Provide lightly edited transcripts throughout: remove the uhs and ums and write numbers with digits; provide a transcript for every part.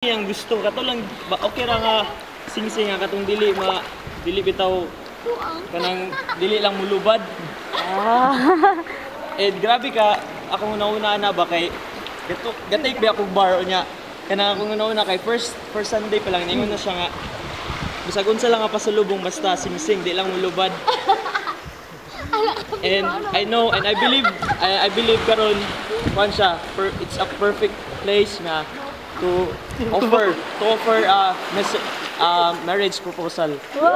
Yang gusto kato lang okay ra nga sing-sing nga katong dili bitaw kanang dili lang mulubad. Grabe ka ako una na ba kay gatay ba ako bar niya kanang ako una kay first Sunday pa lang ningon na siya nga bisag unsa lang nga pasulubong basta sing-sing di lang mulubad. And I know and I believe karon kuan siya it's a perfect place na to offer marriage proposal. Wow!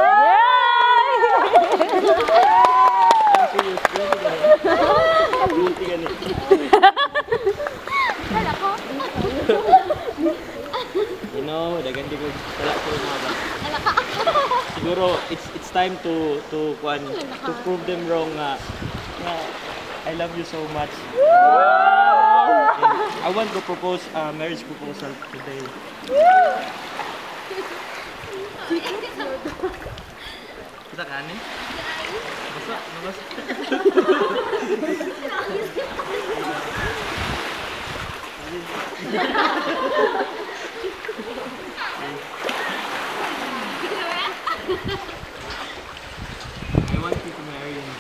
You know, dagan di ko talak ko mga ba. Siguro it's time to prove them wrong nga I love you so much. I want to propose a marriage proposal today. Kita kanin? Basa, nabasa. I want you to marry me.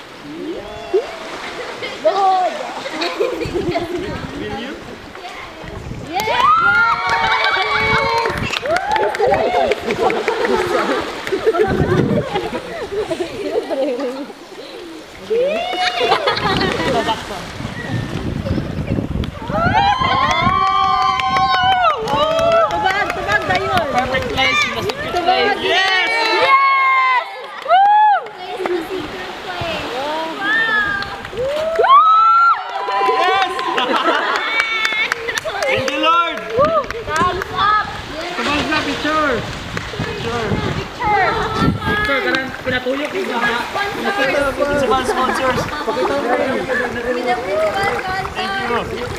Will you? Tubag dayon. Perfect place in the secret place. Yes! Yes! Woo! Place in the secret place. Yes! Thank you, Lord! Thumbs up. Come on, picture! Picture. Picture, karang pinatuyok yung mga principal sponsors. With the principal sponsor. Thank you.